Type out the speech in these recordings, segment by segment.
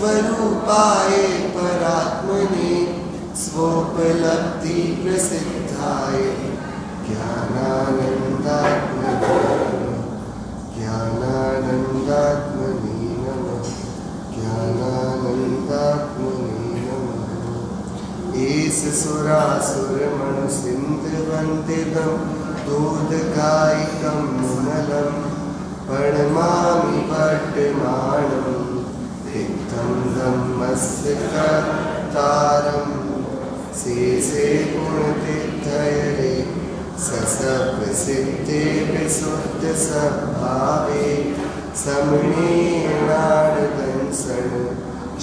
स्वरूपाय परात्मने स्वोपलब्धि प्रसिद्धाय ज्ञानानंदात्मने नमः ज्ञानानंदात्मने नमः। एस सुरासुर मनु सिंधवन्दितं दूधकायिकं मुमलं प्रणमामि वर्तमानं तिक्तं धम्मस्य कर्तारं शेषे गुणतीर्थयरे ससप्रसिद्धे विशुद्धसद्भावे समणीर्णार्दंसन्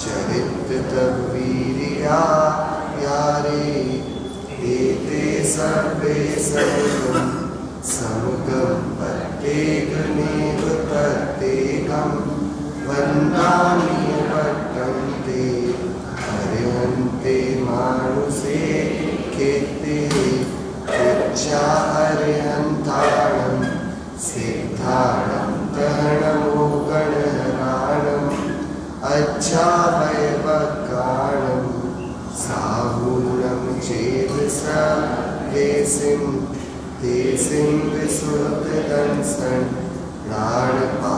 चरित्रतवीर्या यारे एते सर्वे सर्वं समुगं प्रत्येकमेव प्रत्येकं वन्दामि भट्टं ते हरिहन्ते मानुषे कीर्ते इच्छा हरिहन्ताणं सिद्धाणं दहनमोगणहराणम् अच्छावयवकाणं साहूणं चेद देसिं विशुद्धदंसन् प्राणपहाडासमं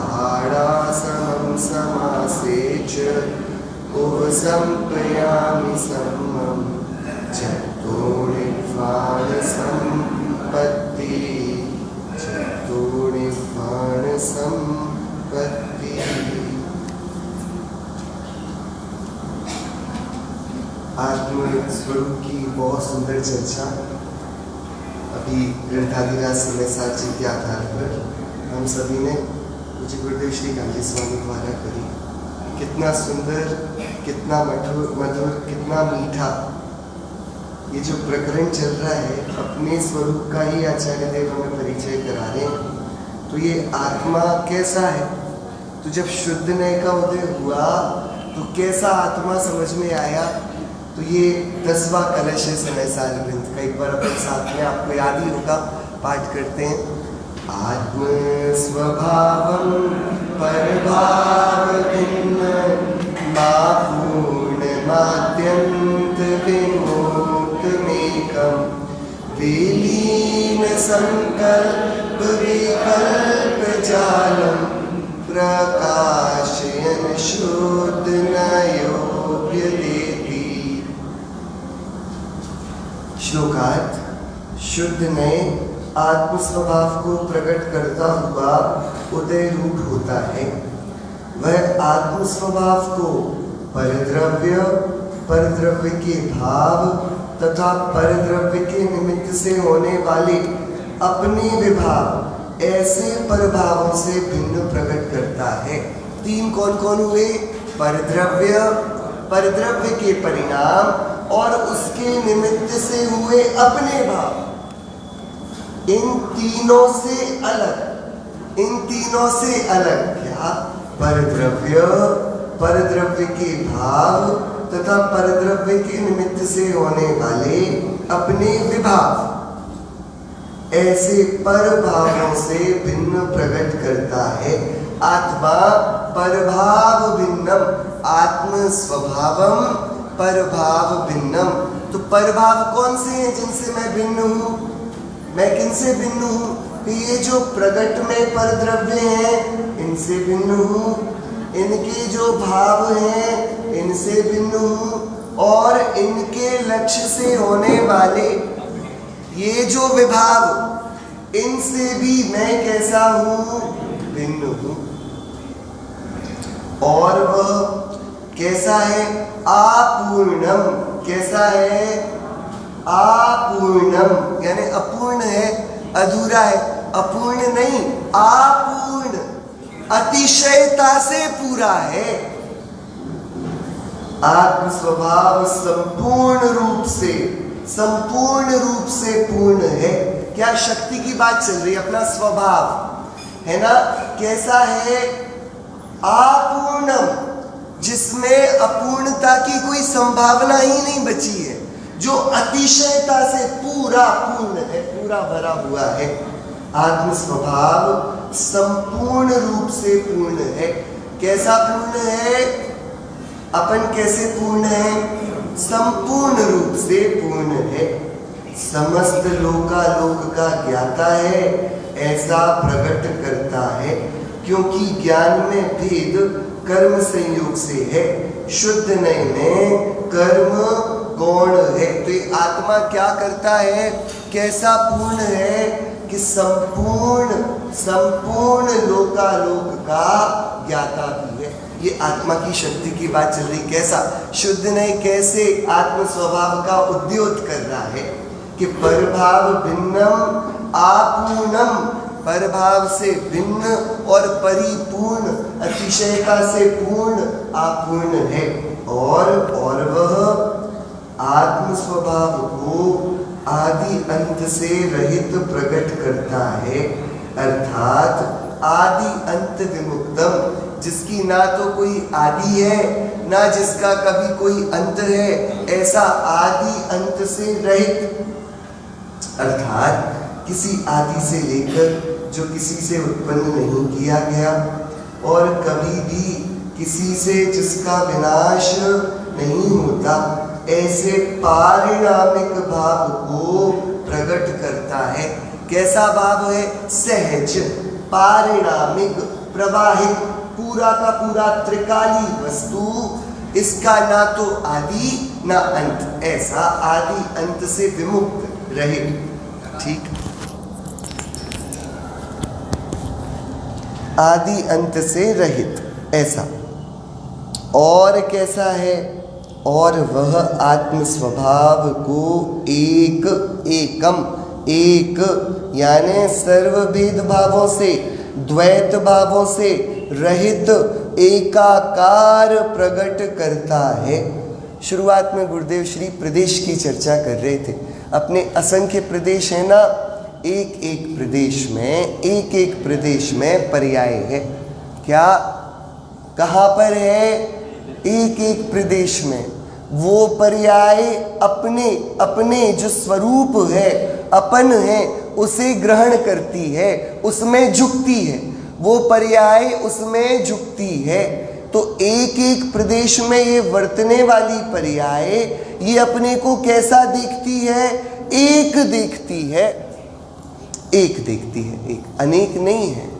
समासेच उपसंपयामि सम्मं चतुर्निर्वाणसम्पत्ति आत्म स्वरूप की बहुत सुंदर चर्चा अभी ग्रंथाधिराज समय साक्षी के आधार पर हम सभी ने पूज्य गुरुदेव श्री गांधी स्वामी द्वारा करी। कितना सुंदर, कितना मधुर, कितना मीठा ये जो प्रकरण चल रहा है, अपने स्वरूप का ही आचार्य देव हमें परिचय करा रहे हैं। तो ये आत्मा कैसा है, तो जब शुद्ध नय का उदय हुआ तो कैसा आत्मा समझ में आया। तो ये 10वां कलश है समय सार ग्रंथ का। एक बार अपने साथ में, आपको याद ही होगा, पाठ करते हैं। आत्म स्वभावं परभाव भिन्न पूर्णमाद्यन्त विमुक्तमेकं विलीन संकल्प विकल्प जालं प्रकाशयन् शुद्ध नयोप्यदेति। श्लोकार्थ। शुद्ध नय आत्म स्वभाव को प्रकट करता हुआ उदय रूप होता है। वह आत्म स्वभाव को परद्रव्य के भाव तथा परद्रव्य के निमित्त से होने वाले अपने विभाव, ऐसे परभावों से भिन्न प्रकट करता है। 3 कौन कौन हुए? परद्रव्य, परद्रव्य के परिणाम और उसके निमित्त से हुए अपने भाव। इन तीनों से अलग क्या? परद्रव्य, परद्रव्य के भाव तथा परद्रव्य के निमित्त से होने वाले अपने विभाव, ऐसे परभावों से भिन्न प्रकट करता है। आत्मा परभाव भिन्नम, आत्म स्वभावम परभाव भिन्नम। तो परभाव कौन से हैं जिनसे मैं भिन्न हूँ? मैं किनसे भिन्न हूँ? ये जो प्रकट में परद्रव्य हैं इनसे भिन्न हूँ, इनके जो भाव हैं इनसे भिन्न हूँ, और इनके लक्ष्य से होने वाले ये जो विभाव, इनसे भी मैं कैसा हूँ? भिन्न हूँ। और वह कैसा है? अपूर्णम। कैसा है? अपूर्णम, यानी अपूर्ण है, अधूरा है। अपूर्ण नहीं, अपूर्ण, अतिशयता से पूरा है। आत्म स्वभाव संपूर्ण रूप से पूर्ण है। क्या शक्ति की बात चल रही है? अपना स्वभाव है ना, कैसा है? अपूर्णम, जिसमें अपूर्णता की कोई संभावना ही नहीं बची है, जो अतिशयता से पूरा पूर्ण है, पूरा भरा हुआ है। आत्म स्वभाव संपूर्ण रूप से पूर्ण है। कैसा पूर्ण है? अपन कैसे पूर्ण है? संपूर्ण रूप से पूर्ण है। समस्त लोकालोक का ज्ञाता है, ऐसा प्रकट करता है, क्योंकि ज्ञान में भेद कर्म संयोग से है, शुद्ध नय में कर्म गौण है। तो ये आत्मा क्या करता है? कैसा पूर्ण है कि संपूर्ण लोकालोक का ज्ञाता भी है। ये आत्मा की शक्ति की बात चल रही। कैसा? शुद्ध नय कैसे आत्म स्वभाव का उद्योत कर रहा है कि परभाव भिन्नम आपूर्णम, परभाव से भिन्न और परिपूर्ण, अतिशयता से पूर्ण आपूर्ण है। और वह आत्म स्वभाव को आदि अंत से रहित प्रकट करता है, अर्थात आदि अंत विमुक्तम, जिसकी ना तो कोई आदि है ना जिसका कभी कोई अंत है, ऐसा आदि अंत से रहित, अर्थात किसी आदि से लेकर जो किसी से उत्पन्न नहीं किया गया और कभी भी किसी से जिसका विनाश नहीं होता, ऐसे पारिणामिक भाव को प्रकट करता है। कैसा भाव है? सहज, पारिणामिक, प्रवाहित, पूरा का पूरा त्रिकाली वस्तु, इसका ना तो आदि ना अंत, ऐसा आदि अंत से विमुक्त रहे। ठीक, आदि अंत से रहित ऐसा। और कैसा है? और वह आत्म स्वभाव को एक यानी सर्वभेद भावों से, द्वैत भावों से रहित एकाकार प्रकट करता है। शुरुआत में गुरुदेव श्री प्रदेश की चर्चा कर रहे थे। अपने असंख्य प्रदेश है ना, एक एक प्रदेश में पर्याय है। क्या? कहाँ पर है? एक प्रदेश में। वो पर्याय अपने जो स्वरूप है, अपन है, उसे ग्रहण करती है, उसमें झुकती है। वो पर्याय उसमें झुकती है। तो एक प्रदेश में ये वर्तने वाली पर्याय ये अपने को कैसा देखती है? एक देखती है, एक अनेक नहीं है।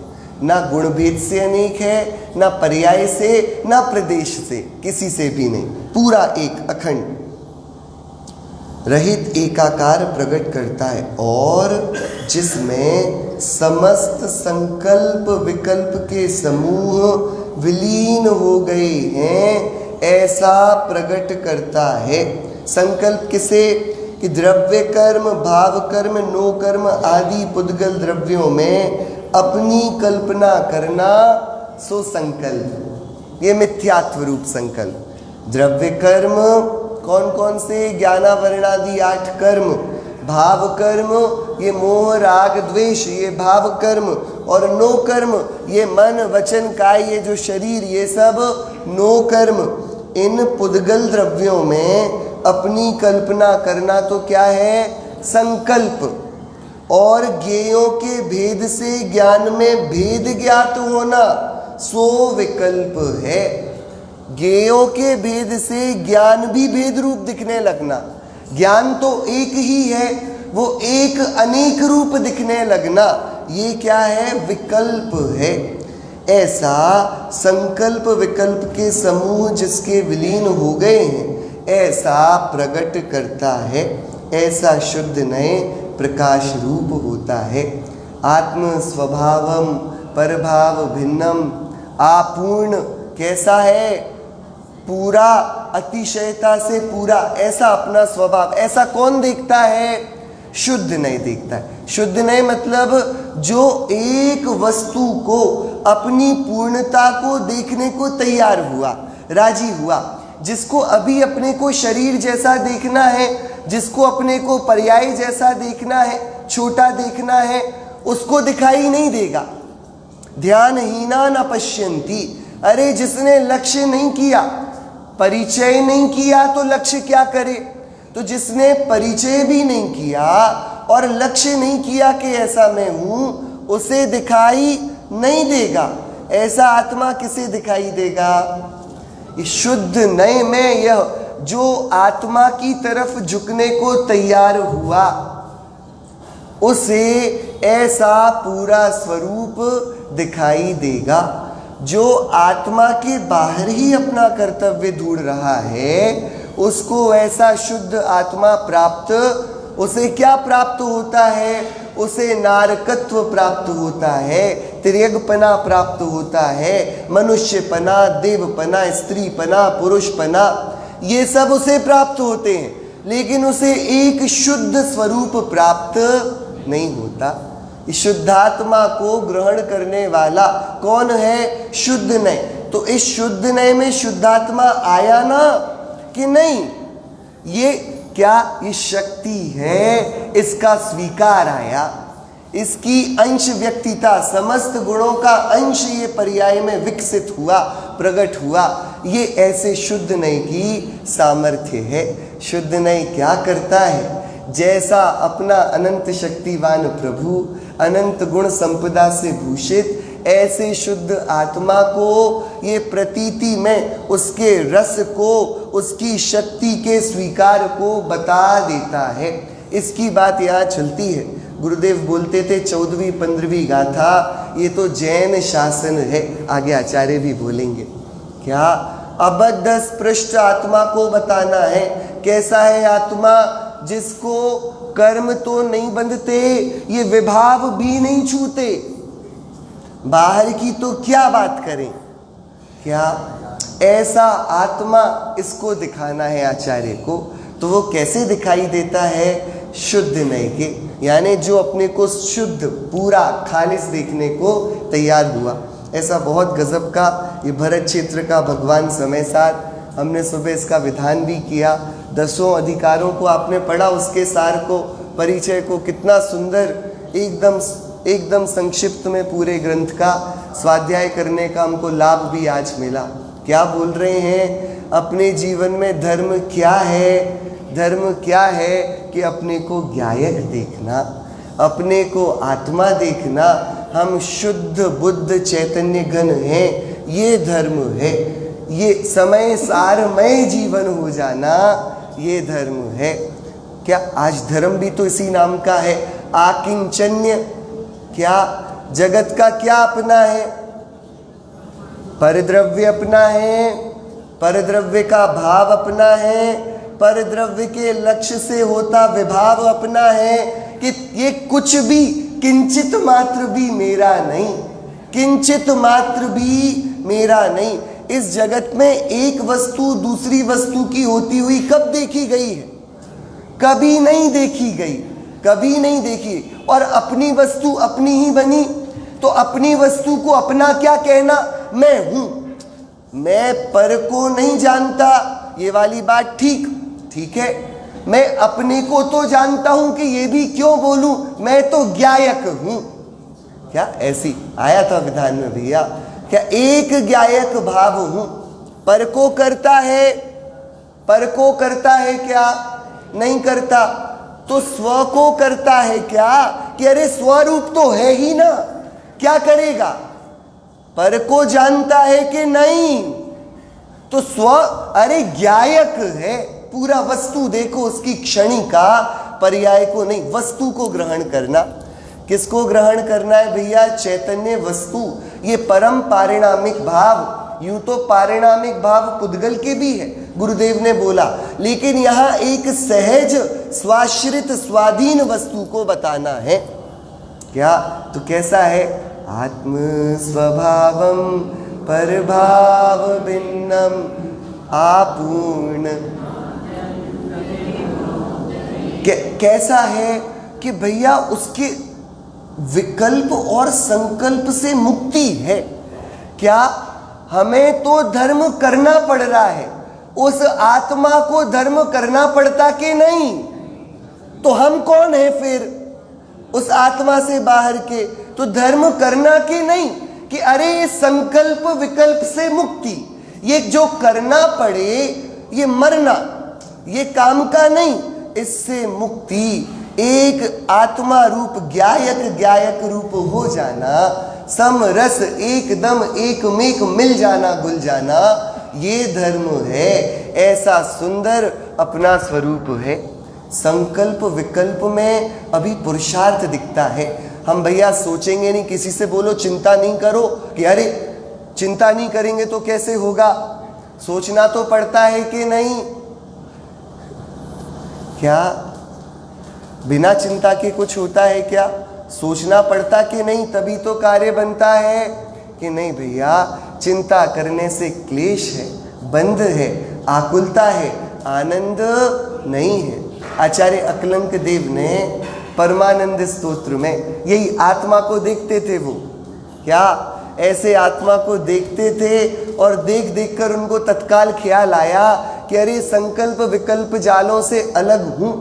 ना गुण भेद से अनेक है, ना पर्याय से, ना प्रदेश से, किसी से भी नहीं। पूरा एक अखंड रहित एकाकार प्रकट करता है, और जिसमें समस्त संकल्प विकल्प के समूह विलीन हो गए हैं, ऐसा प्रकट करता है। संकल्प किसे? कि द्रव्य कर्म, भाव कर्म, नो कर्म आदि पुद्गल द्रव्यों में अपनी कल्पना करना, सो संकल्प। ये मिथ्यात्व रूप संकल्प। द्रव्य कर्म कौन कौन से? ज्ञानावरणादि 8 कर्म। भाव कर्म ये मोह राग द्वेष, ये भाव कर्म। और नो कर्म ये मन वचन काय, ये जो शरीर, ये सब नो कर्म। इन पुद्गल द्रव्यों में अपनी कल्पना करना तो क्या है? संकल्प। और ज्ञेयों के भेद से ज्ञान में भेद ज्ञात होना, सो विकल्प है। ज्ञेयों के भेद से ज्ञान भी भेद रूप दिखने लगना। ज्ञान तो एक ही है, वो एक अनेक रूप दिखने लगना, ये क्या है? विकल्प है। ऐसा संकल्प विकल्प के समूह जिसके विलीन हो गए हैं, ऐसा प्रकट करता है। ऐसा शुद्ध नए प्रकाश रूप होता है। आत्म स्वभावम परभाव भिन्नम आपूर्ण। कैसा है? पूरा, अतिशयता से पूरा, ऐसा अपना स्वभाव। ऐसा कौन देखता है? शुद्ध नहीं देखता है। शुद्ध नहीं मतलब जो एक वस्तु को अपनी पूर्णता को देखने को तैयार हुआ, राजी हुआ, जिसको अभी अपने को शरीर जैसा देखना है, जिसको अपने को पर्याय जैसा देखना है, छोटा देखना है, उसको दिखाई नहीं देगा। ध्यानहीना न पश्यन्ति। अरे जिसने लक्ष्य नहीं किया, परिचय नहीं किया, तो लक्ष्य क्या करे? तो जिसने परिचय भी नहीं किया और लक्ष्य नहीं किया कि ऐसा मैं हूं, उसे दिखाई नहीं देगा। ऐसा आत्मा किसे दिखाई देगा? इस शुद्ध नए में यह जो आत्मा की तरफ झुकने को तैयार हुआ, उसे ऐसा पूरा स्वरूप दिखाई देगा। जो आत्मा के बाहर ही अपना कर्तव्य ढूंढ रहा है, उसको ऐसा शुद्ध आत्मा प्राप्त, उसे क्या प्राप्त होता है? उसे नारकत्व प्राप्त होता है, तिर्यगपना प्राप्त होता है, मनुष्यपना, देवपना, स्त्रीपना, पुरुषपना, ये सब उसे प्राप्त होते हैं। लेकिन उसे एक शुद्ध स्वरूप प्राप्त नहीं होता। इस शुद्धात्मा को ग्रहण करने वाला कौन है? शुद्ध नय। तो इस शुद्ध नय में शुद्धात्मा आया ना कि नहीं? ये क्या ये शक्ति है, इसका स्वीकार आया, इसकी अंश व्यक्तिता, समस्त गुणों का अंश ये पर्याय में विकसित हुआ, प्रकट हुआ। ये ऐसे शुद्ध नय की सामर्थ्य है। शुद्ध नय क्या करता है? जैसा अपना अनंत शक्तिवान प्रभु अनंत गुण संपदा से भूषित, ऐसे शुद्ध आत्मा को ये प्रतीति में उसके रस को, उसकी शक्ति के स्वीकार को बता देता है। इसकी बात यहाँ चलती है। गुरुदेव बोलते थे 14वीं 15वीं गाथा, ये तो जैन शासन है। आगे आचार्य भी बोलेंगे। क्या अबद्ध स्पृष्ट आत्मा को बताना है। कैसा है आत्मा? जिसको कर्म तो नहीं बंधते, ये विभाव भी नहीं छूते, बाहर की तो क्या बात करें। क्या ऐसा आत्मा, इसको दिखाना है आचार्य को। तो वो कैसे दिखाई देता है? शुद्ध नय के, यानी जो अपने को शुद्ध पूरा खालिस देखने को तैयार हुआ। ऐसा बहुत गजब का ये भरत क्षेत्र का भगवान समय सार, हमने सुबह इसका विधान भी किया। 10 अधिकारों को आपने पढ़ा, उसके सार को, परिचय को, कितना सुंदर एकदम संक्षिप्त में पूरे ग्रंथ का स्वाध्याय करने का हमको लाभ भी आज मिला। क्या बोल रहे हैं? अपने जीवन में धर्म क्या है? धर्म क्या है कि अपने को ज्ञायक देखना, अपने को आत्मा देखना, हम शुद्ध बुद्ध चैतन्य घन हैं, ये धर्म है। ये समय सारमय जीवन हो जाना, ये धर्म है। क्या आज धर्म भी तो इसी नाम का है, आकिंचन्य। क्या जगत का क्या अपना है? परद्रव्य अपना है, परद्रव्य का भाव अपना है, परद्रव्य के लक्ष्य से होता विभाव अपना है, कि ये कुछ भी किंचित मात्र भी मेरा नहीं, किंचित मात्र भी मेरा नहीं। इस जगत में एक वस्तु दूसरी वस्तु की होती हुई कब देखी गई है? कभी नहीं देखी गई, कभी नहीं देखी। और अपनी वस्तु अपनी ही बनी, तो अपनी वस्तु को अपना क्या कहना? मैं हूं, मैं पर को नहीं जानता, ये वाली बात ठीक है। मैं अपने को तो जानता हूं कि ये भी क्यों बोलूं, मैं तो ज्ञायक हूं। क्या ऐसी आया था विधान में भैया? क्या एक ज्ञायक भाव हूं? पर को करता है, पर को करता है क्या? नहीं करता। तो स्व को करता है क्या? कि अरे स्वरूप तो है ही ना, क्या करेगा? पर को जानता है कि नहीं? तो स्व, अरे ज्ञायक है, पूरा वस्तु देखो, उसकी क्षणी का पर्याय को नहीं, वस्तु को ग्रहण करना। किसको ग्रहण करना है भैया? चैतन्य वस्तु। ये परम पारिणामिक भाव, यूं तो पारिणामिक भाव पुद्गल के भी है, गुरुदेव ने बोला, लेकिन यहाँ एक सहज स्वाश्रित स्वाधीन वस्तु को बताना है। क्या? तो कैसा है? आत्म स्वभावम परभाव भिन्नम आपूर्ण। कैसा है कि भैया उसके विकल्प और संकल्प से मुक्ति है। क्या? हमें तो धर्म करना पड़ रहा है, उस आत्मा को धर्म करना पड़ता कि नहीं? तो हम कौन है फिर उस आत्मा से बाहर के? तो धर्म करना कि नहीं? कि अरे ये संकल्प विकल्प से मुक्ति, ये जो करना पड़े, ये मरना, ये काम का नहीं, इससे मुक्ति, एक आत्मा रूप ज्ञायक रूप हो जाना, समरस एकदम एकमेक मिल जाना, घुल जाना, ये धर्म है, ऐसा सुंदर अपना स्वरूप है। संकल्प विकल्प में अभी पुरुषार्थ दिखता है। हम भैया सोचेंगे नहीं, किसी से बोलो चिंता नहीं करो कि अरे चिंता नहीं करेंगे तो कैसे होगा, सोचना तो पड़ता है कि नहीं। क्या बिना चिंता के कुछ होता है क्या? सोचना पड़ता कि नहीं, तभी तो कार्य बनता है कि नहीं भैया। चिंता करने से क्लेश है, बंध है, आकुलता है, आनंद नहीं है। आचार्य अकलंक देव ने परमानंद स्तोत्र में यही आत्मा को देखते थे। वो क्या ऐसे आत्मा को देखते थे और देख देख कर उनको तत्काल ख्याल आया कि अरे संकल्प विकल्प जालों से अलग हूं,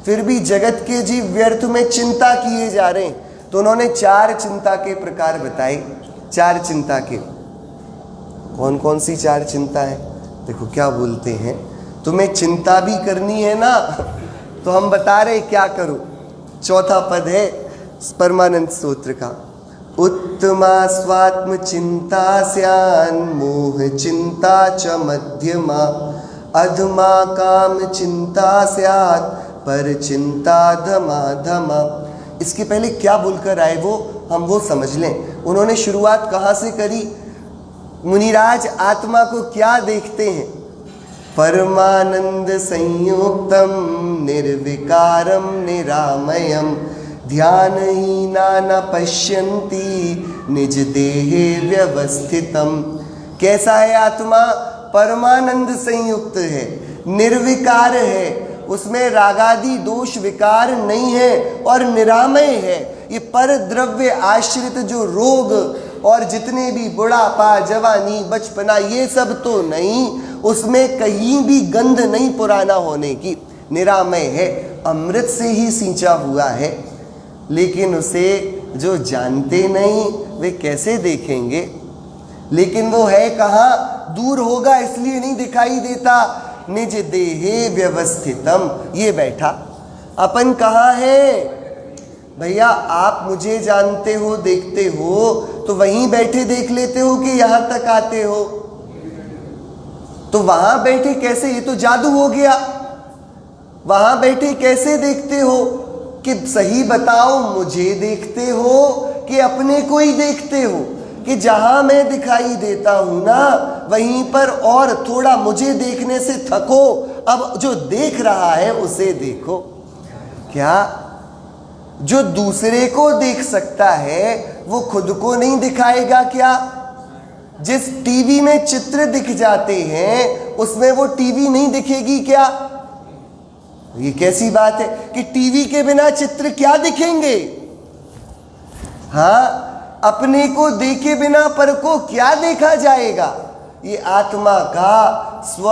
फिर भी जगत के जीव व्यर्थ में चिंता किए जा रहे हैं। तो उन्होंने 4 चिंता के प्रकार बताए। 4 चिंता के कौन कौन सी 4 चिंता है? देखो क्या बोलते हैं, तुम्हें चिंता भी करनी है ना, तो हम बता रहे क्या करो। चौथा पद है परमानंद स्तोत्र का, उत्तमा स्वात्म चिंता स्यान मोह चिंता च मध्यमा अधमा काम चिंता स्यात् पर चिंता धमा धमा। इसके पहले क्या बोलकर आए हम वो समझ लें। उन्होंने शुरुआत कहाँ से करी? मुनिराज आत्मा को क्या देखते हैं? परमानंद संयुक्तम निर्विकारम निरामयम ध्यानहीना न पश्यन्ति निज देहे व्यवस्थितम। कैसा है आत्मा? परमानंद संयुक्त है, निर्विकार है, उसमें रागादि दोष विकार नहीं है और निरामय है। ये पर द्रव्य आश्रित जो रोग और जितने भी बुढ़ापा जवानी बचपना ये सब तो नहीं, उसमें कहीं भी गंध नहीं पुराना होने की, निरामय है, अमृत से ही सींचा हुआ है। लेकिन उसे जो जानते नहीं वे कैसे देखेंगे? लेकिन वो है कहाँ? दूर होगा इसलिए नहीं दिखाई देता। निज देहे व्यवस्थितम, ये बैठा। अपन कहाँ है भैया? आप मुझे जानते हो, देखते हो, तो वहीं बैठे देख लेते हो कि यहां तक आते हो? तो वहां बैठे कैसे? ये तो जादू हो गया। वहां बैठे कैसे देखते हो? कि सही बताओ, मुझे देखते हो कि अपने को ही देखते हो? कि जहां मैं दिखाई देता हूं ना, वहीं पर और थोड़ा मुझे देखने से थको, अब जो देख रहा है उसे देखो। क्या जो दूसरे को देख सकता है वो खुद को नहीं दिखाएगा क्या? जिस टीवी में चित्र दिख जाते हैं उसमें वो टीवी नहीं दिखेगी क्या? ये कैसी बात है कि टीवी के बिना चित्र क्या दिखेंगे? हाँ, अपने को देखे बिना पर को क्या देखा जाएगा? ये आत्मा का स्व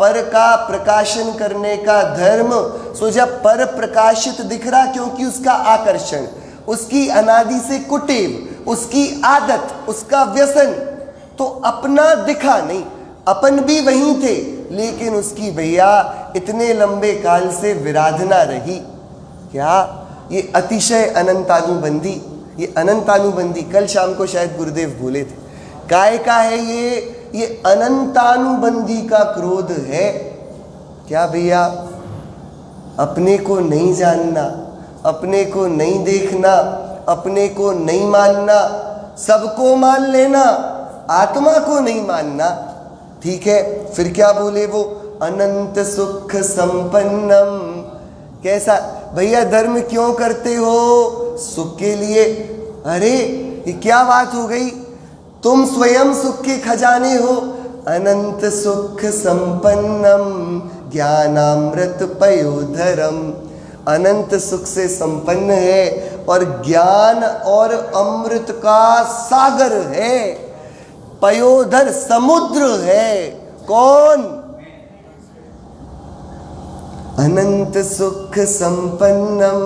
पर का प्रकाशन करने का धर्म। सो जब पर प्रकाशित दिख रहा, क्योंकि उसका आकर्षण, उसकी अनादि से कुटेव, उसकी आदत, उसका व्यसन, तो अपना दिखा नहीं। अपन भी वहीं थे, लेकिन उसकी भैया इतने लंबे काल से विराधना रही। क्या ये अतिशय अनंतानुबंधी, ये अनंतानुबंधी, कल शाम को शायद गुरुदेव बोले थे, काय का है ये अनंतानुबंधी का क्रोध है। क्या भैया? अपने को नहीं जानना, अपने को नहीं देखना, अपने को नहीं मानना, सबको मान लेना, आत्मा को नहीं मानना। ठीक है, फिर क्या बोले वो? अनंत सुख संपन्नम। कैसा भैया? धर्म क्यों करते हो? सुख के लिए। अरे ये क्या बात हो गई? तुम स्वयं सुख के खजाने हो। अनंत सुख संपन्नम ज्ञानामृत पयोधरम। अनंत सुख से संपन्न है और ज्ञान और अमृत का सागर है, पयोधर समुद्र है। कौन? अनंत सुख संपन्नम।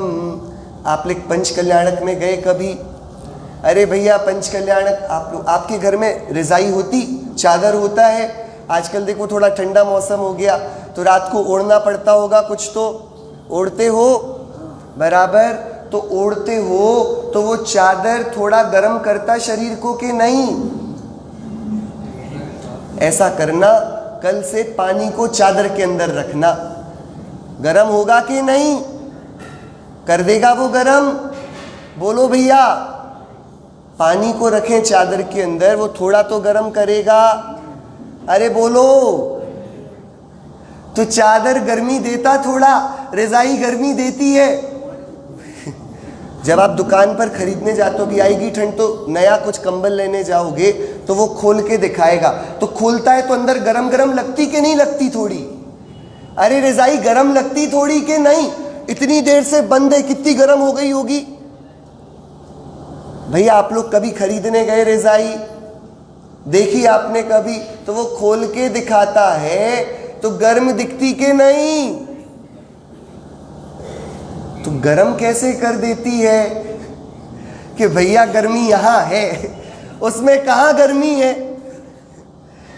आप लोग पंच कल्याणक में गए कभी? अरे भैया पंच कल्याणक, आप लोग, आपके घर में रजाई होती, चादर होता है? आजकल देखो थोड़ा ठंडा मौसम हो गया तो रात को ओढ़ना पड़ता होगा, कुछ तो ओढ़ते हो बराबर। तो ओढ़ते हो तो वो चादर थोड़ा गर्म करता शरीर को कि नहीं? ऐसा करना कल से पानी को चादर के अंदर रखना। गरम होगा कि नहीं? कर देगा वो गरम? बोलो भैया। पानी को रखें चादर के अंदर, वो थोड़ा तो गरम करेगा। अरे बोलो। तो चादर गर्मी देता थोड़ा, रजाई गर्मी देती है। जब आप दुकान पर खरीदने जाते हो कि आएगी ठंड तो नया कुछ कंबल लेने जाओगे तो वो खोल के दिखाएगा, तो खोलता है तो अंदर गरम गरम लगती कि नहीं लगती थोड़ी? अरे रजाई गरम लगती थोड़ी कि नहीं? इतनी देर से बंद है, कितनी गरम हो गई होगी। भैया आप लोग कभी खरीदने गए रजाई, देखी आपने कभी? तो वो खोल के दिखाता है तो गर्म दिखती कि नहीं? तो गर्म कैसे कर देती है कि भैया गर्मी यहां है, उसमें कहां गर्मी है?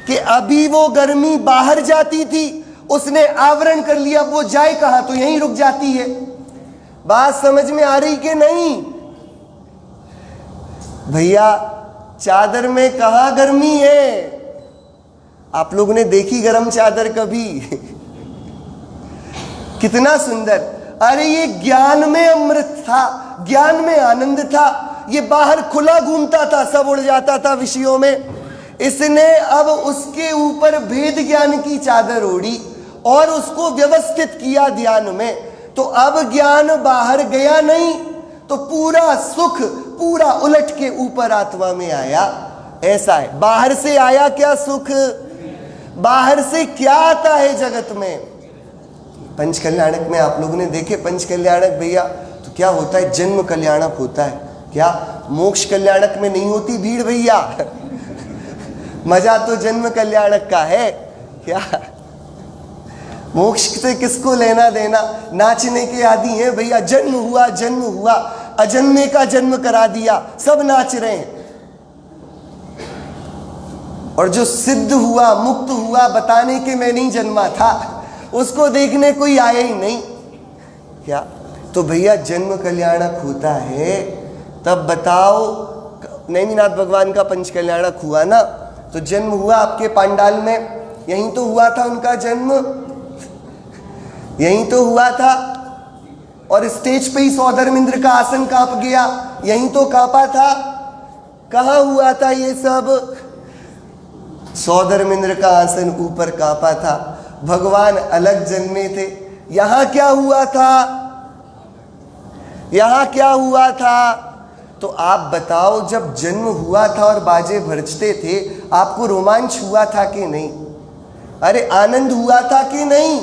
कि अभी वो गर्मी बाहर जाती थी, उसने आवरण कर लिया, वो जाए कहां? तो यहीं रुक जाती है। बात समझ में आ रही कि नहीं? भैया चादर में कहां गर्मी है? आप लोगों ने देखी गरम चादर कभी? कितना सुंदर। अरे ये ज्ञान में अमृत था, ज्ञान में आनंद था। ये बाहर खुला घूमता था, सब उड़ जाता था विषयों में। इसने अब उसके ऊपर भेद ज्ञान की चादर ओढ़ी और उसको व्यवस्थित किया ध्यान में। तो अब ज्ञान बाहर गया नहीं, तो पूरा सुख पूरा उलट के ऊपर आत्मा में आया। ऐसा है। बाहर से आया क्या सुख? बाहर से क्या आता है जगत में? पंच कल्याणक में आप लोगों ने देखे पंच कल्याणक भैया, तो क्या होता है? जन्म कल्याणक होता है। क्या मोक्ष कल्याणक में नहीं होती भीड़ भैया? मजा तो जन्म कल्याणक का है। क्या मोक्ष से किसको लेना देना? नाचने के आदि हैं भैया। जन्म हुआ, अजन्मे का जन्म करा दिया, सब नाच रहे हैं। और जो सिद्ध हुआ, मुक्त हुआ, बताने के मैं नहीं जन्मा था, उसको देखने कोई आया ही नहीं। क्या तो भैया जन्म कल्याणक होता है। तब बताओ, नेमिनाथ भगवान का पंच कल्याणक हुआ ना, तो जन्म हुआ आपके पांडाल में, यहीं तो हुआ था उनका जन्म, यहीं तो हुआ था। और स्टेज पे ही सौधर्मेंद्र का आसन कांप गया, यहीं तो कांपा था। कहाँ हुआ था ये सब? सौधर्मेंद्र का आसन ऊपर कांपा था। भगवान अलग जन्मे थे। यहां क्या हुआ था? यहां क्या हुआ था? तो आप बताओ, जब जन्म हुआ था और बाजे बजते थे, आपको रोमांच हुआ था कि नहीं? अरे आनंद हुआ था कि नहीं?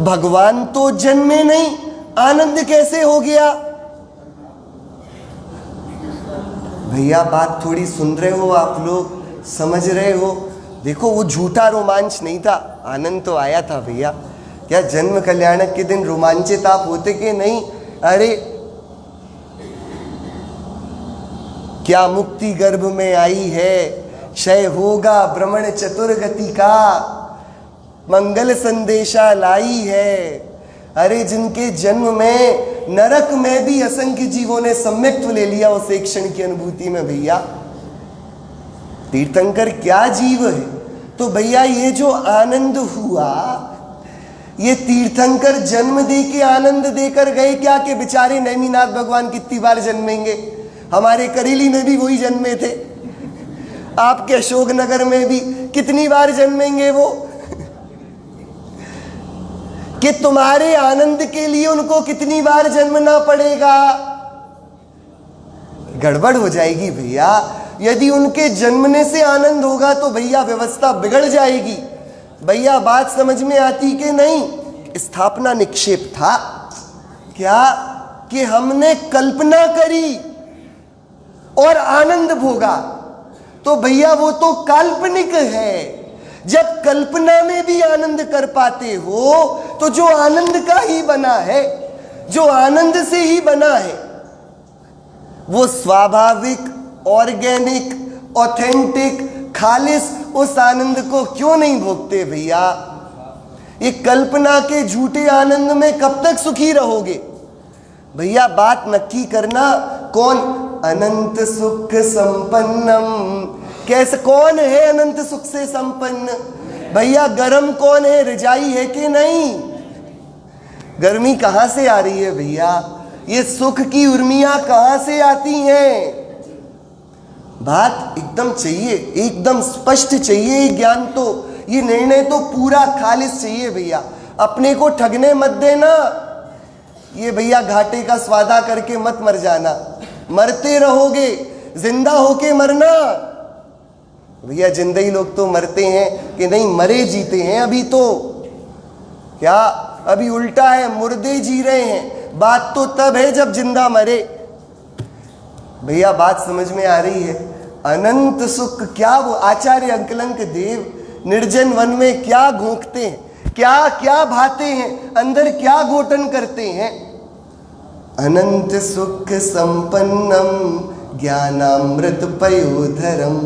भगवान तो जन्मे नहीं, आनंद कैसे हो गया? भैया बात थोड़ी सुन रहे हो आप लोग? समझ रहे हो? देखो वो झूठा रोमांच नहीं था, आनंद तो आया था भैया। क्या जन्म कल्याणक के दिन रोमांचित आप होते कि नहीं? अरे क्या मुक्ति गर्भ में आई है, क्षय होगा भ्रमण चतुर्गति का, मंगल संदेशा लाई है। अरे जिनके जन्म में नरक में भी असंख्य जीवों ने सम्यक्त्व ले लिया उस एक क्षण की अनुभूति में भैया। तीर्थंकर क्या जीव है। तो भैया ये जो आनंद हुआ, ये तीर्थंकर जन्म दे के आनंद देकर गए क्या? कि बेचारे नेमिनाथ भगवान कितनी बार जन्मेंगे? हमारे करेली में भी वही जन्मे थे, आपके अशोकनगर में भी कितनी बार जन्मेंगे वो? कि तुम्हारे आनंद के लिए उनको कितनी बार जन्मना पड़ेगा? गड़बड़ हो जाएगी भैया। यदि उनके जन्मने से आनंद होगा तो भैया व्यवस्था बिगड़ जाएगी। भैया बात समझ में आती कि नहीं? स्थापना निक्षेप था क्या? कि हमने कल्पना करी और आनंद भोगा, तो भैया वो तो काल्पनिक है। जब कल्पना में भी आनंद कर पाते हो तो जो आनंद का ही बना है, जो आनंद से ही बना है, वो स्वाभाविक, ऑर्गेनिक, ऑथेंटिक, खालिस उस आनंद को क्यों नहीं भोगते भैया? ये कल्पना के झूठे आनंद में कब तक सुखी रहोगे भैया? बात नक्की करना। कौन? अनंत सुख संपन्नम कैसे, कौन है अनंत सुख से संपन्न? भैया गर्म कौन है, रजाई है कि नहीं? गर्मी कहां से आ रही है भैया? ये सुख की उर्मियां कहां से आती हैं? बात एकदम चाहिए, एकदम स्पष्ट चाहिए ये ज्ञान, तो ये निर्णय तो पूरा खालिस चाहिए भैया। अपने को ठगने मत देना, ये भैया घाटे का स्वादा करके मत मर जाना, मरते रहोगे, जिंदा होके मरना। भैया जिंदगी लोग तो मरते हैं कि नहीं, मरे जीते हैं अभी तो। क्या अभी उल्टा है, मुर्दे जी रहे हैं। बात तो तब है जब जिंदा मरे। भैया बात समझ में आ रही है? अनंत सुख क्या, वो आचार्य अंकलंक देव निर्जन वन में क्या घोंकते हैं, क्या क्या भाते हैं, अंदर क्या घोटन करते हैं। अनंत सुख संपन्नम ज्ञानामृत पयोधरम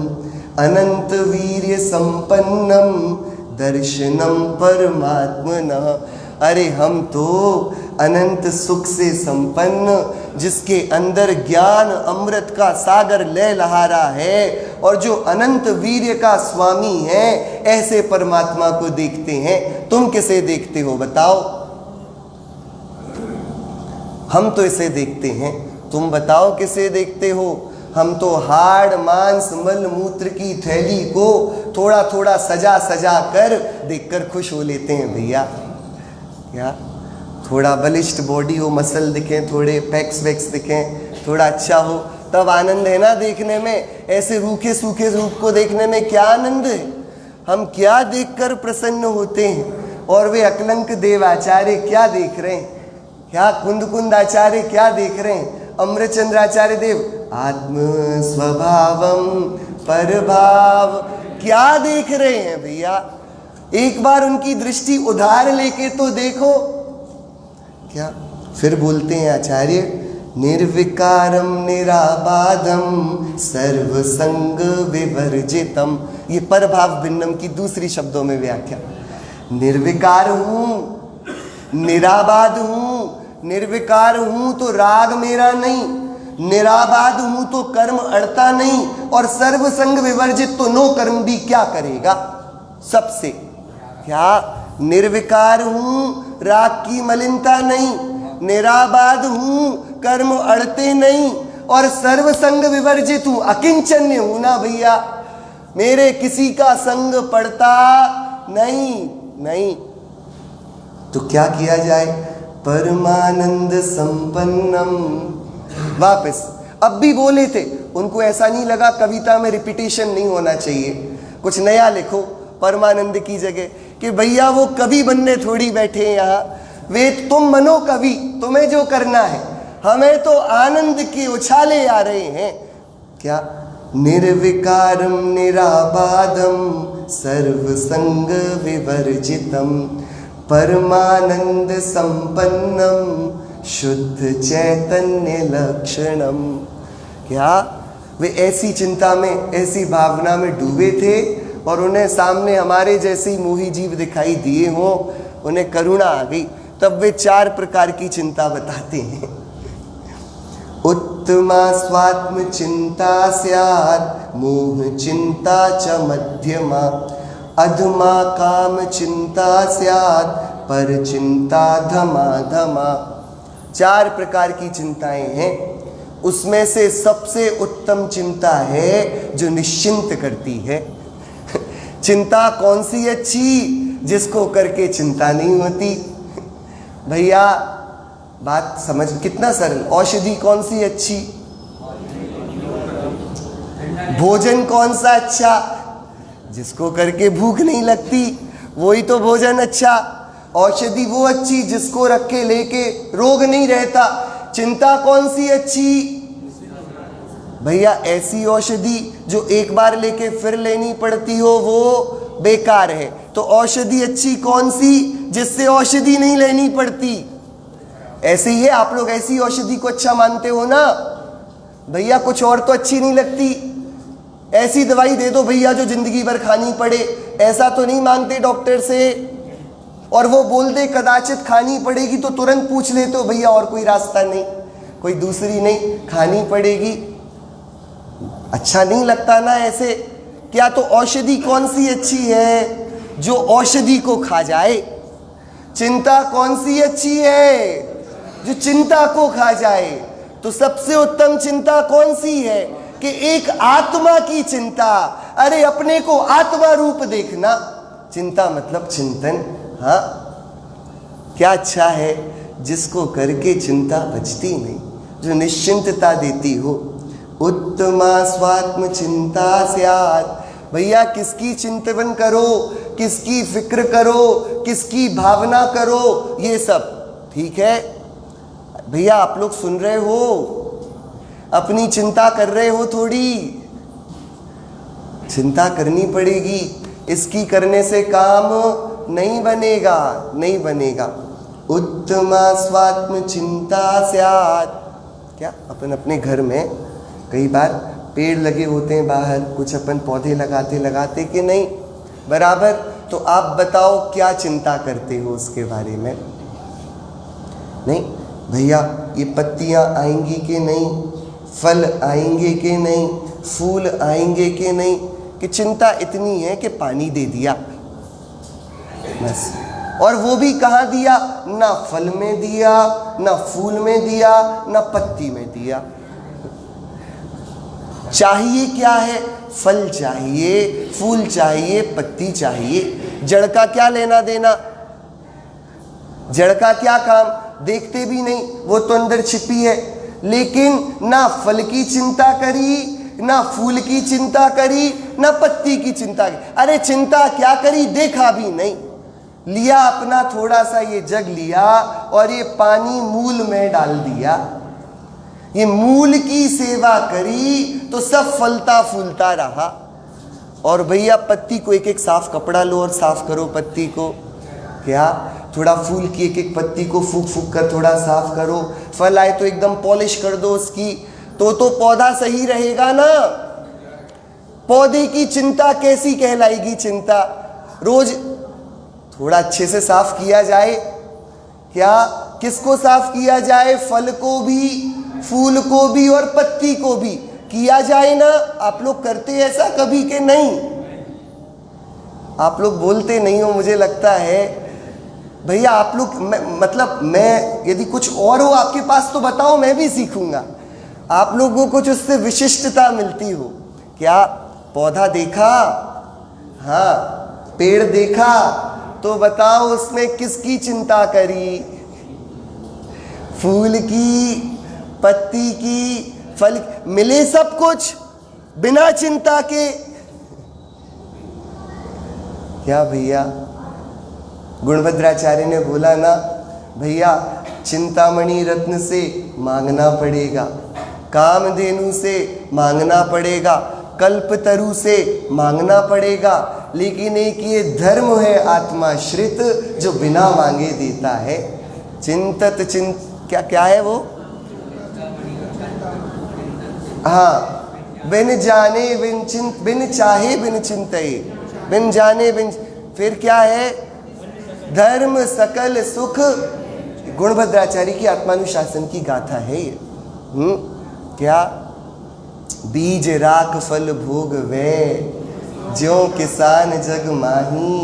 अनंत वीर्य संपन्नम दर्शनम परमात्मना। अरे हम तो अनंत सुख से संपन्न, जिसके अंदर ज्ञान अमृत का सागर लहलहा है और जो अनंत वीर्य का स्वामी है, ऐसे परमात्मा को देखते हैं। तुम किसे देखते हो बताओ? हम तो इसे देखते हैं, तुम बताओ किसे देखते हो? हम तो हाड़ मांस मल मूत्र की थैली को थोड़ा थोड़ा सजा सजा कर देखकर खुश हो लेते हैं भैया। क्या थोड़ा बलिष्ठ बॉडी हो, मसल दिखें, थोड़े पैक्स वैक्स दिखें, थोड़ा अच्छा हो, तब आनंद है ना देखने में। ऐसे रूखे सूखे रूप को देखने में क्या आनंद है? हम क्या देखकर प्रसन्न होते हैं? और वे अकलंक देव आचार्य क्या देख रहे हैं? क्या कुंद कुंद आचार्य क्या देख रहे हैं? अमृतचंद्राचार्य देव आत्म स्वभावम परभाव क्या देख रहे हैं भैया? एक बार उनकी दृष्टि उधार लेके तो देखो। क्या फिर बोलते हैं आचार्य, निर्विकारम निराबाधम सर्वसंग विवर्जितम। ये परभाव भिन्नम की दूसरी शब्दों में व्याख्या। निर्विकार हूं, निराबाध हूं। निर्विकार हूं तो राग मेरा नहीं, निराबाध हूं तो कर्म अड़ता नहीं, और सर्वसंग विवर्जित तो नो कर्म भी क्या करेगा सबसे। क्या निर्विकार हूं, राग की मलिनता नहीं, निराबाध हूं, कर्म अड़ते नहीं, और सर्वसंग विवर्जित हूं, अकिंचन्य हूं ना भैया। मेरे किसी का संग पड़ता नहीं। तो क्या किया जाए? परमानंद संपन्नम। वापस अब भी बोले थे, उनको ऐसा नहीं लगा कविता में रिपीटेशन नहीं होना चाहिए, कुछ नया लिखो परमानंद की जगह, कि भैया वो कवि बनने थोड़ी बैठे हैं यहाँ, वे तुम बनो कवि, तुम्हें जो करना है, हमें तो आनंद के उछाले आ रहे हैं। क्या निर्विकारम निराबाधम सर्वसंग विवर्जितम परमानंद संपन्नम शुद्ध चैतन्य लक्षणम। क्या वे ऐसी चिंता में, ऐसी भावना में डूबे थे और उन्हें सामने हमारे जैसे ही मोही जीव दिखाई दिए हों, उन्हें करुणा आ गई। तब वे 4 प्रकार की चिंता बताते हैं। उत्तमा स्वात्म चिंता स्यात् मोह चिंता च मध्यमा अधमा काम चिंता स्यात् पर चिंता धमा धमा। 4 प्रकार की चिंताएं हैं। उसमें से सबसे उत्तम चिंता है जो निश्चिंत करती है। चिंता कौन सी अच्छी? जिसको करके चिंता नहीं होती। भैया बात समझ, कितना सरल। औषधि कौन सी अच्छी? भोजन कौन सा अच्छा? जिसको करके भूख नहीं लगती, वही तो भोजन अच्छा। औषधि वो अच्छी जिसको रख के लेके रोग नहीं रहता। चिंता कौन सी अच्छी? भैया ऐसी औषधि जो एक बार लेके फिर लेनी पड़ती हो, वो बेकार है। तो औषधि अच्छी कौन सी? जिससे औषधि नहीं लेनी पड़ती। ऐसे ही है, आप लोग ऐसी औषधि को अच्छा मानते हो ना भैया, कुछ और तो अच्छी नहीं लगती। ऐसी दवाई दे दो भैया जो जिंदगी भर खानी पड़े, ऐसा तो नहीं मांगते डॉक्टर से। और वो बोल दे कदाचित खानी पड़ेगी तो तुरंत पूछ लेते हो भैया और कोई रास्ता नहीं, कोई दूसरी नहीं, खानी पड़ेगी। अच्छा नहीं लगता ना ऐसे। क्या तो औषधि कौन सी अच्छी है? जो औषधि को खा जाए। चिंता कौन सी अच्छी है? जो चिंता को खा जाए। तो सबसे उत्तम चिंता कौन सी है? कि एक आत्मा की चिंता। अरे अपने को आत्मा रूप देखना। चिंता मतलब चिंतन। हाँ, क्या अच्छा है जिसको करके चिंता बचती नहीं, जो निश्चिंतता देती हो। उत्तमा स्वात्म चिंता स्यात्। भैया किसकी चिंतन करो, किसकी फिक्र करो, किसकी भावना करो, ये सब ठीक है। भैया आप लोग सुन रहे हो, अपनी चिंता कर रहे हो थोड़ी। चिंता करनी पड़ेगी, इसकी करने से काम नहीं बनेगा, नहीं बनेगा। उत्तमा स्वात्म चिंता स्यात्। क्या अपन अपने घर में कई बार पेड़ लगे होते हैं बाहर, कुछ अपन पौधे लगाते कि नहीं? बराबर। तो आप बताओ क्या चिंता करते हो उसके बारे में? नहीं भैया ये पत्तियां आएंगी कि नहीं, फल आएंगे कि नहीं, फूल आएंगे कि नहीं, कि चिंता इतनी है कि पानी दे दिया बस। और वो भी कहाँ दिया? ना फल में दिया, ना फूल में दिया, ना पत्ती में दिया। चाहिए क्या है? फल चाहिए, फूल चाहिए, पत्ती चाहिए। जड़ का क्या लेना देना? जड़ का क्या काम? देखते भी नहीं, वो तो अंदर छिपी है। लेकिन ना फल की चिंता करी, ना फूल की चिंता करी, ना पत्ती की चिंता की। अरे चिंता क्या करी? देखा भी नहीं। लिया अपना थोड़ा सा ये जग लिया और ये पानी मूल में डाल दिया। ये मूल की सेवा करी तो सब फलता फूलता रहा। और भैया पत्ती को एक एक साफ कपड़ा लो और साफ करो पत्ती को। क्या थोड़ा फूल की एक एक पत्ती को फूक फूक कर थोड़ा साफ करो। फल आए तो एकदम पॉलिश कर दो उसकी, तो पौधा सही रहेगा ना। पौधे की चिंता कैसी कहलाएगी? चिंता रोज थोड़ा अच्छे से साफ किया जाए। क्या किसको साफ किया जाए? फल को भी, फूल को भी और पत्ती को भी किया जाए ना। आप लोग करते ऐसा कभी के नहीं? आप लोग बोलते नहीं हो मुझे लगता है। भैया आप लोग मतलब मैं यदि कुछ और हो आपके पास तो बताओ, मैं भी सीखूंगा। आप लोगों को कुछ उससे विशिष्टता मिलती हो। क्या पौधा देखा? हाँ, पेड़ देखा तो बताओ उसमें किसकी चिंता करी? फूल की, पत्ती की, फल, मिले सब कुछ बिना चिंता के। क्या भैया गुणभद्राचार्य ने बोला ना, भैया चिंतामणि रत्न से मांगना पड़ेगा, कामधेनु से मांगना पड़ेगा, कल्पतरु से मांगना पड़ेगा, लेकिन एक ये धर्म है आत्माश्रित जो बिना मांगे देता है। चिंतत क्या क्या है वो? हाँ, बिन जाने बिन चिंत, बिन चाहे बिन चिंतये, बिन जाने बिन। फिर क्या है? धर्म सकल सुख। गुणभद्राचार्य की आत्मानुशासन की गाथा है ये। क्या? बीज राख फल भोग वे, ज्यों किसान जग माही,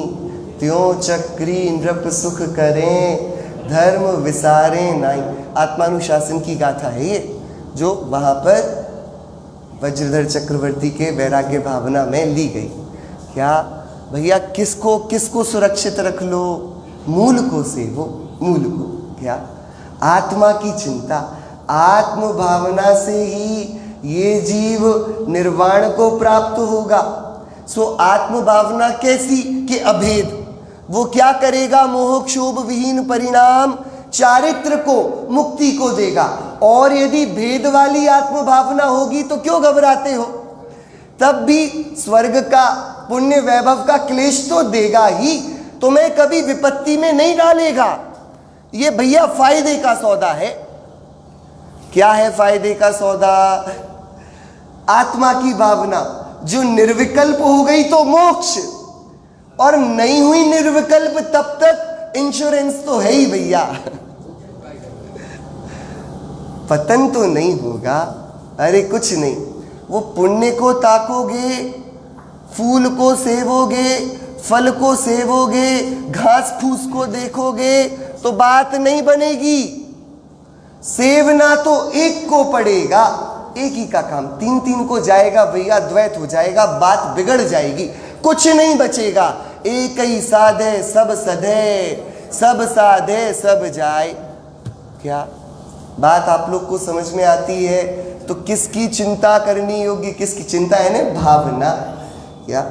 त्यों चक्री नृप सुख करें, धर्म विसारे नाई। आत्मानुशासन की गाथा है ये, जो वहाँ पर वज्रधर चक्रवर्ती के वैराग्य भावना में ली गई। क्या भैया किसको किसको सुरक्षित रख लो? मूल को सेवो, मूल को। क्या? आत्मा की चिंता। आत्म भावना से ही ये जीव निर्वाण को प्राप्त होगा। सो आत्म भावना कैसी? कि अभेद। वो क्या करेगा? मोह क्षोभ विहीन परिणाम चारित्र को, मुक्ति को देगा। और यदि भेद वाली आत्म भावना होगी तो क्यों घबराते हो? तब भी स्वर्ग का पुण्य वैभव का क्लेश तो देगा ही, तुम्हें कभी विपत्ति में नहीं डालेगा। ये भैया फायदे का सौदा है। क्या है फायदे का सौदा? आत्मा की भावना जो निर्विकल्प हो गई तो मोक्ष, और नहीं हुई निर्विकल्प तब तक इंश्योरेंस तो है ही भैया। पतन तो नहीं होगा। अरे कुछ नहीं, वो पुण्य को ताकोगे फूल को सेवोगे, फल को सेवोगे, घास फूस को देखोगे तो बात नहीं बनेगी। सेवना तो एक को पड़ेगा, एक ही का काम, तीन तीन को जाएगा भैया, द्वैत हो जाएगा, बात बिगड़ जाएगी, कुछ नहीं बचेगा। एक ही साधे सब सधे, सब साधे सब जाए। क्या बात आप लोग को समझ में आती है? तो किसकी चिंता करनी होगी? किसकी चिंता है ना? भावना। क्या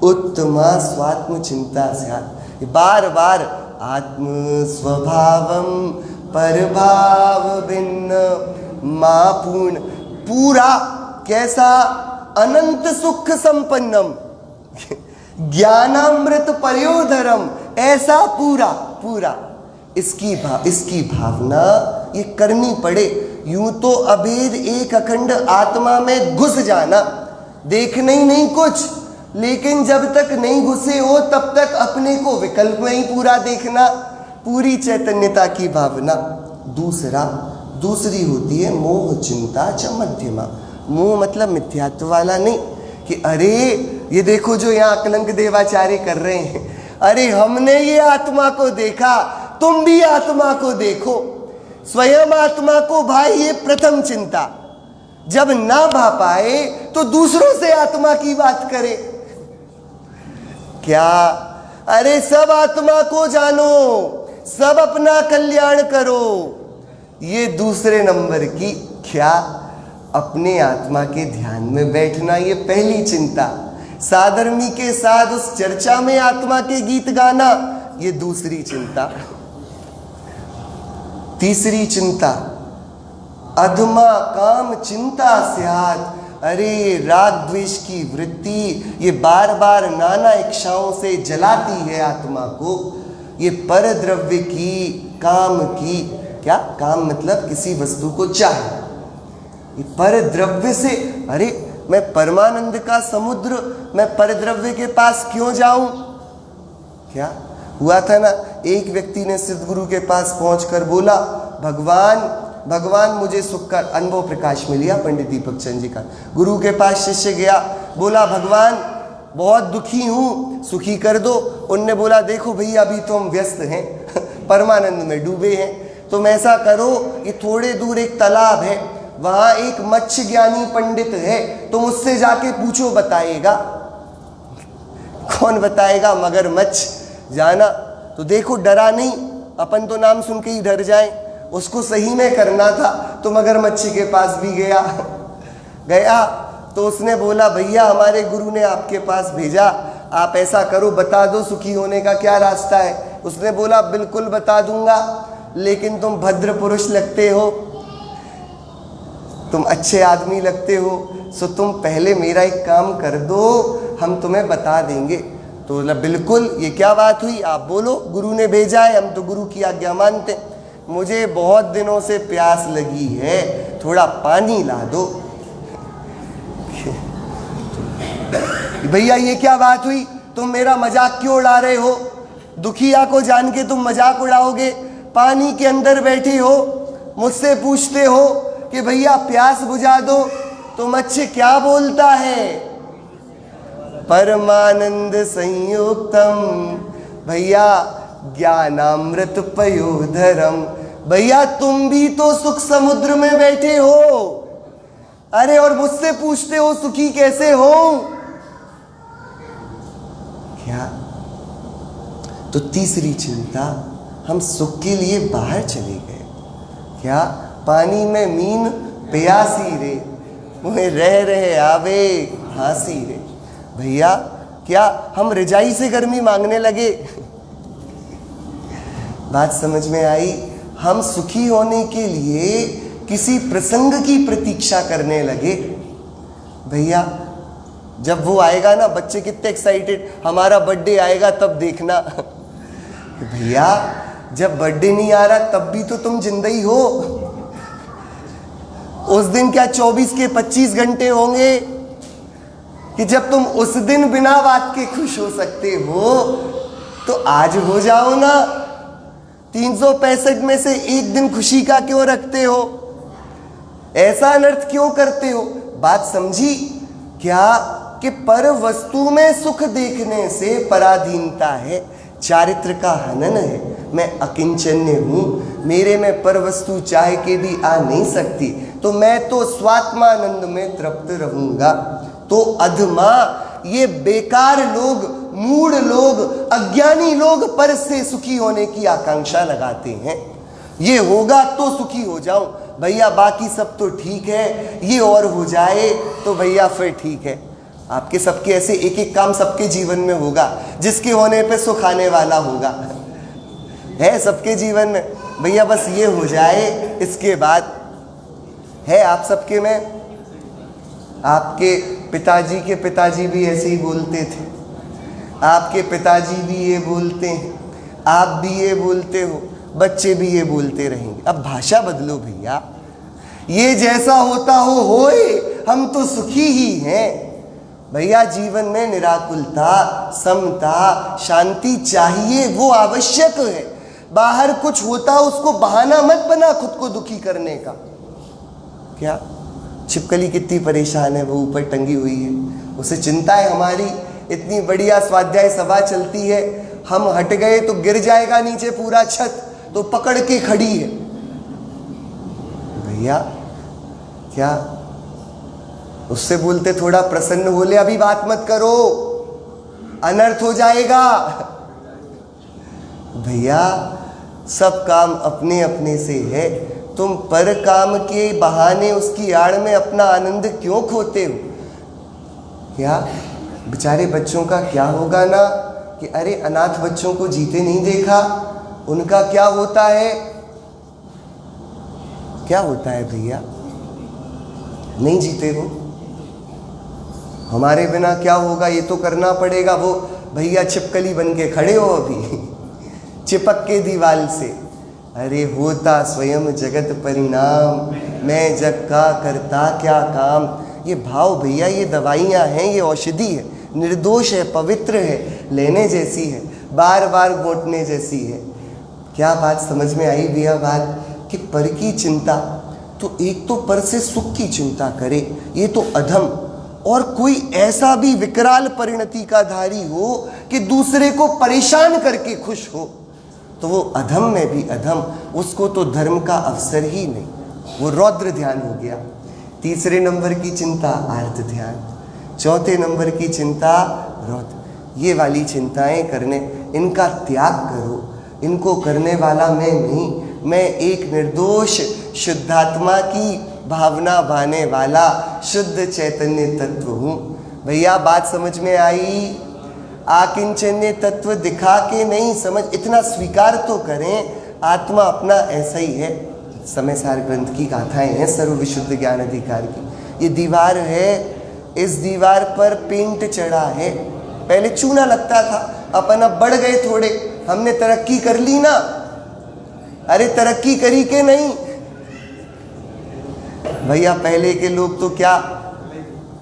उत्तमा स्वात्म चिंता से बार बार आत्म स्वभावम परभाव भिन्न मां पूर्ण, पूरा कैसा? अनंत सुख संपन्नम ज्ञानामृत पयोधरम, ऐसा पूरा पूरा। इसकी भावना ये करनी पड़े। यूं तो अभेद एक अखंड आत्मा में घुस जाना, देखना ही नहीं कुछ, लेकिन जब तक नहीं घुसे हो तब तक अपने को विकल्प में ही पूरा देखना, पूरी चैतन्यता की भावना। दूसरी होती है मोह चिंता च मध्यमा। मोह मतलब मिथ्यात्व वाला नहीं कि अरे ये देखो जो यहाँ अकलंक देवाचार्य कर रहे हैं, अरे हमने ये आत्मा को देखा, तुम भी आत्मा को देखो। स्वयं आत्मा को भाई ये प्रथम चिंता, जब ना भा पाए तो दूसरों से आत्मा की बात करे। क्या? अरे सब आत्मा को जानो, सब अपना कल्याण करो, ये दूसरे नंबर की। क्या? अपने आत्मा के ध्यान में बैठना, ये पहली चिंता। साधर्मी के साथ उस चर्चा में आत्मा के गीत गाना, ये दूसरी चिंता। तीसरी चिंता अधमा काम चिंता स्यात्, अरे राग द्वेष की वृत्ति ये बार बार नाना इच्छाओं से जलाती है आत्मा को। ये पर द्रव्य की, काम की, क्या काम मतलब किसी वस्तु को चाहे, ये पर द्रव्य से, अरे मैं परमानंद का समुद्र, मैं पर द्रव्य के पास क्यों जाऊं? क्या हुआ था ना, एक व्यक्ति ने सिद्ध गुरु के पास पहुंचकर बोला, भगवान मुझे सुख का अनुभव प्रकाश में लिया, पंडित दीपक चंद जी का। गुरु के पास शिष्य गया, बोला भगवान बहुत दुखी हूँ, सुखी कर दो। उनने बोला देखो भैया अभी तो हम व्यस्त हैं, परमानंद में डूबे हैं, तुम ऐसा करो, ये थोड़े दूर एक तालाब है, वहाँ एक मत्स्य ज्ञानी पंडित है, तुम उससे जाके पूछो, बताएगा। कौन बताएगा? मगरमच्छ। जाना तो देखो, डरा नहीं, अपन तो नाम सुन के ही डर जाए, उसको सही में करना था तो मगरमच्छ के पास भी गया तो उसने बोला भैया हमारे गुरु ने आपके पास भेजा, आप ऐसा करो, बता दो सुखी होने का क्या रास्ता है। उसने बोला बिल्कुल बता दूंगा, लेकिन तुम भद्र पुरुष लगते हो, तुम अच्छे आदमी लगते हो, सो तुम पहले मेरा एक काम कर दो, हम तुम्हें बता देंगे। तो बोला बिल्कुल, ये क्या बात हुई, आप बोलो, गुरु ने भेजा है, हम तो गुरु की आज्ञा मानते। मुझे बहुत दिनों से प्यास लगी है, थोड़ा पानी ला दो। भैया ये क्या बात हुई, तुम मेरा मजाक क्यों उड़ा रहे हो? दुखिया को जान के तुम मजाक उड़ाओगे? पानी के अंदर बैठे हो, मुझसे पूछते हो कि भैया प्यास बुझा दो, तो मच्छी क्या बोलता है? परमानंद संयुक्तम, भैया ज्ञानामृत पयोधरम। भैया तुम भी तो सुख समुद्र में बैठे हो, अरे और मुझसे पूछते हो सुखी कैसे हो? क्या? तो तीसरी चिंता, हम सुख के लिए बाहर चले गए। क्या? पानी में मीन प्यासी रे, मुझे रह रहे आवे हासी रे। भैया क्या हम रजाई से गर्मी मांगने लगे? बात समझ में आई? हम सुखी होने के लिए किसी प्रसंग की प्रतीक्षा करने लगे। भैया जब वो आएगा ना, बच्चे कितने एक्साइटेड, हमारा बर्थडे आएगा तब देखना। भैया जब बर्थडे नहीं आ रहा तब भी तो तुम जिंदा ही हो। उस दिन क्या 24 के 25 घंटे होंगे कि जब तुम उस दिन बिना बात के खुश हो सकते हो, तो आज हो जाओ ना। 365 में से एक दिन खुशी का क्यों रखते हो? ऐसा अनर्थ क्यों करते हो? बात समझी क्या? कि पर वस्तु में सुख देखने से पराधीनता है, चारित्र का हनन है। मैं अकिंचन्य हूँ, मेरे में पर वस्तु चाह के भी आ नहीं सकती, तो मैं तो स्वात्मानंद में तृप्त रहूँगा। तो अधमा ये बेकार लोग, मूढ़ लोग, अज्ञानी लोग पर से सुखी होने की आकांक्षा लगाते हैं। ये होगा तो सुखी हो जाऊं भैया, बाकी सब तो ठीक है, ये और हो जाए तो भैया फिर ठीक है। आपके सबके ऐसे एक एक काम सबके जीवन में होगा, जिसके होने पे सुख आने वाला होगा, है सबके जीवन में भैया, बस ये हो जाए इसके बाद है आप सबके में। आपके पिताजी के पिताजी भी ऐसे ही बोलते थे, आपके पिताजी भी ये बोलते हैं, आप भी ये बोलते हो, बच्चे भी ये बोलते रहेंगे। अब भाषा बदलो भैया, ये जैसा होता हो होए, हम तो सुखी ही हैं भैया। जीवन में निराकुलता, समता, शांति चाहिए, वो आवश्यक है। बाहर कुछ होता उसको बहाना मत बना खुद को दुखी करने का। क्या छिपकली कितनी परेशान है, वो ऊपर टंगी हुई है, उसे चिंता है हमारी। इतनी बढ़िया स्वाध्याय सभा चलती है, हम हट गए तो गिर जाएगा नीचे पूरा छत, तो पकड़ के खड़ी है भैया। क्या उससे बोलते थोड़ा प्रसन्न हो ले, अभी बात मत करो, अनर्थ हो जाएगा भैया। सब काम अपने अपने से है, तुम पर काम के बहाने उसकी आड़ में अपना आनंद क्यों खोते हो? क्या बेचारे बच्चों का क्या होगा ना, कि अरे अनाथ बच्चों को जीते नहीं देखा, उनका क्या होता है? क्या होता है भैया? नहीं जीते हो, हमारे बिना क्या होगा, ये तो करना पड़ेगा। वो भैया छिपकली बन के खड़े हो अभी चिपक के दीवाल से, अरे होता स्वयं जगत परिणाम, मैं जग का करता क्या काम। ये भाव भैया, ये दवाइयाँ हैं, ये औषधि है, निर्दोष है, पवित्र है, लेने जैसी है, बार बार बांटने जैसी है। क्या बात समझ में आई भैया? बात कि पर की चिंता, तो एक तो पर से सुख की चिंता करे, ये तो अधम। और कोई ऐसा भी विकराल परिणति का धारी हो कि दूसरे को परेशान करके खुश हो, तो वो अधम में भी अधम, उसको तो धर्म का अवसर ही नहीं, वो रौद्र ध्यान हो गया। तीसरे नंबर की चिंता आर्त ध्यान, चौथे नंबर की चिंता रौद्र। ये वाली चिंताएं करने, इनका त्याग करो, इनको करने वाला मैं नहीं, मैं एक निर्दोष शुद्धात्मा की भावना भाने वाला शुद्ध चैतन्य तत्व हूँ भैया। बात समझ में आई? आकिंचन्य तत्व दिखा के नहीं, समझ, इतना स्वीकार तो करें, आत्मा अपना ऐसा ही है। समय सार ग्रंथ की गाथाएं हैं सर्व विशुद्ध ज्ञान अधिकार की। ये दीवार है, इस दीवार पर पेंट चढ़ा है, पहले चूना लगता था, अपन अब बढ़ गए थोड़े, हमने तरक्की कर ली ना। अरे तरक्की करी के नहीं भैया, पहले के लोग तो क्या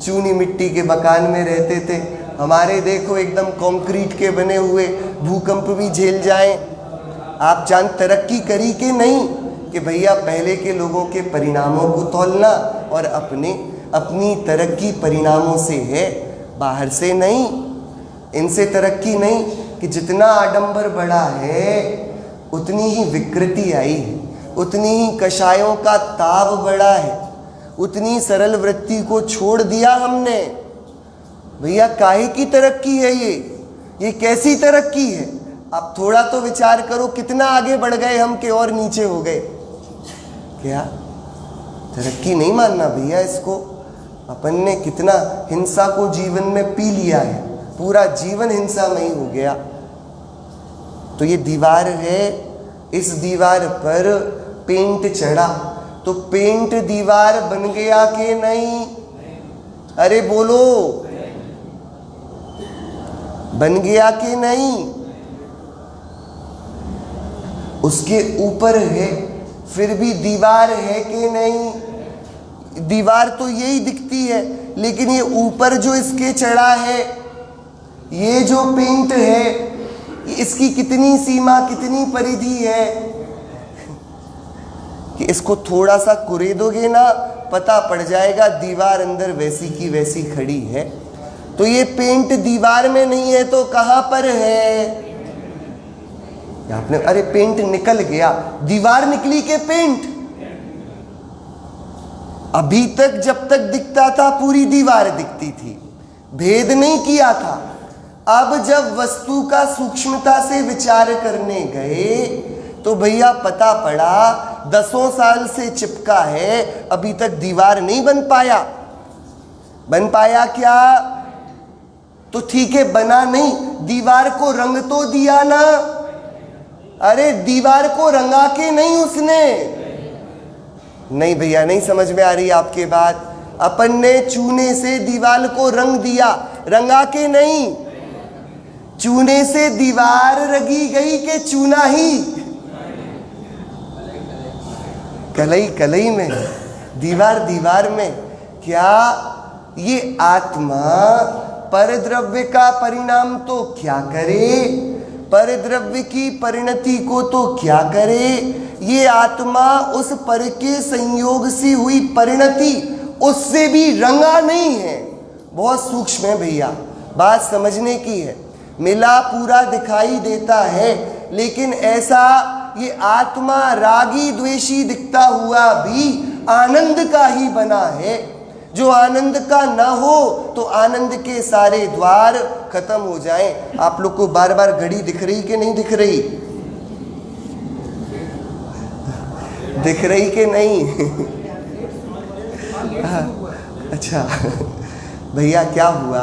चूनी मिट्टी के मकान में रहते थे, हमारे देखो एकदम कंक्रीट के बने हुए, भूकंप भी झेल जाएं। आप जान तरक्की करी के नहीं, कि भैया पहले के लोगों के परिणामों को तौलना, और अपनी तरक्की परिणामों से है, बाहर से नहीं। इनसे तरक्की नहीं कि जितना आडंबर बढ़ा है उतनी ही विकृति आई है, उतनी ही कषायों का ताव बढ़ा है, उतनी सरल वृत्ति को छोड़ दिया हमने। भैया काहे की तरक्की है ये कैसी तरक्की है? अब थोड़ा तो विचार करो, कितना आगे बढ़ गए हम के और नीचे हो गए। क्या तरक्की नहीं मानना भैया इसको? अपन ने कितना हिंसा को जीवन में पी लिया है, पूरा जीवन हिंसा में ही हो गया। तो ये दीवार है, इस दीवार पर पेंट चढ़ा, तो पेंट दीवार बन गया कि नहीं? अरे बोलो, बन गया कि नहीं? उसके ऊपर है, फिर भी दीवार है कि नहीं? दीवार तो यही दिखती है, लेकिन ये ऊपर जो इसके चढ़ा है, ये जो पेंट है, इसकी कितनी सीमा, कितनी परिधि है कि इसको थोड़ा सा कुरेदोगे ना, पता पड़ जाएगा दीवार अंदर वैसी की वैसी खड़ी है। तो ये पेंट दीवार में नहीं है तो कहां पर है? आपने अरे पेंट निकल गया, दीवार निकली के पेंट? अभी तक जब तक दिखता था पूरी दीवार दिखती थी, भेद नहीं किया था। अब जब वस्तु का सूक्ष्मता से विचार करने गए तो भैया पता पड़ा 10 साल से चिपका है, अभी तक दीवार नहीं बन पाया। बन पाया क्या? तो ठीक है, बना नहीं, दीवार को रंग तो दिया ना। अरे दीवार को रंगा के नहीं उसने। नहीं भैया, नहीं समझ में आ रही आपकी बात। अपन ने चूने से दीवार को रंग दिया, रंगा के नहीं। चूने से दीवार रंगी गई के चूना ही कलई कलई में, दीवार दीवार में। क्या ये आत्मा परद्रव्य का परिणाम तो क्या करे, परद्रव्य की परिणति को तो क्या करे? ये आत्मा उस पर के संयोग से हुई परिणति, उससे भी रंगा नहीं है। बहुत सूक्ष्म है भैया, बात समझने की है। मिला पूरा दिखाई देता है, लेकिन ऐसा ये आत्मा रागी द्वेषी दिखता हुआ भी आनंद का ही बना है। जो आनंद का ना हो तो आनंद के सारे द्वार खत्म हो जाएं। आप लोग को बार बार घड़ी दिख रही कि नहीं दिख रही? दिख रही कि नहीं? अच्छा भैया, क्या हुआ,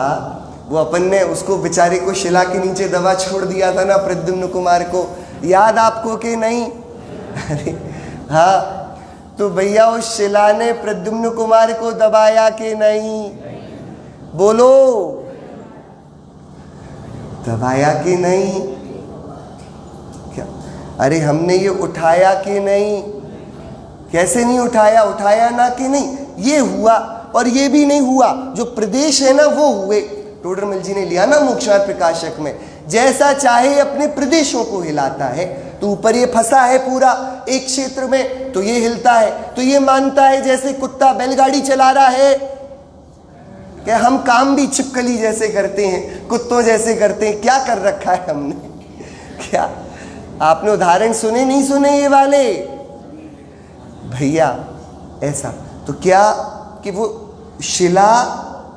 वो अपन ने उसको बेचारे को शिला के नीचे दबा छोड़ दिया था ना, प्रद्युम्न कुमार को, याद आपको कि नहीं? अरे हाँ, तो भैया उस शिला ने प्रद्युम्न कुमार को दबाया कि नहीं? बोलो, दबाया कि नहीं? क्या? अरे हमने ये उठाया कि नहीं? कैसे नहीं उठाया? उठाया ना कि नहीं? ये हुआ और ये भी नहीं हुआ, जो प्रदेश है ना वो हुए। टोडरमल जी ने लिया ना मोक्षार्थ प्रकाशक में, जैसा चाहे अपने प्रदेशों को हिलाता है। तो ऊपर ये फंसा है पूरा एक क्षेत्र में, तो ये हिलता है, तो ये मानता है जैसे कुत्ता बैलगाड़ी चला रहा है। क्या हम काम भी छिपकली जैसे करते हैं, कुत्तों जैसे करते हैं? क्या कर रखा है हमने? क्या आपने उदाहरण सुने नहीं सुने ये वाले भैया? ऐसा तो क्या कि वो शिला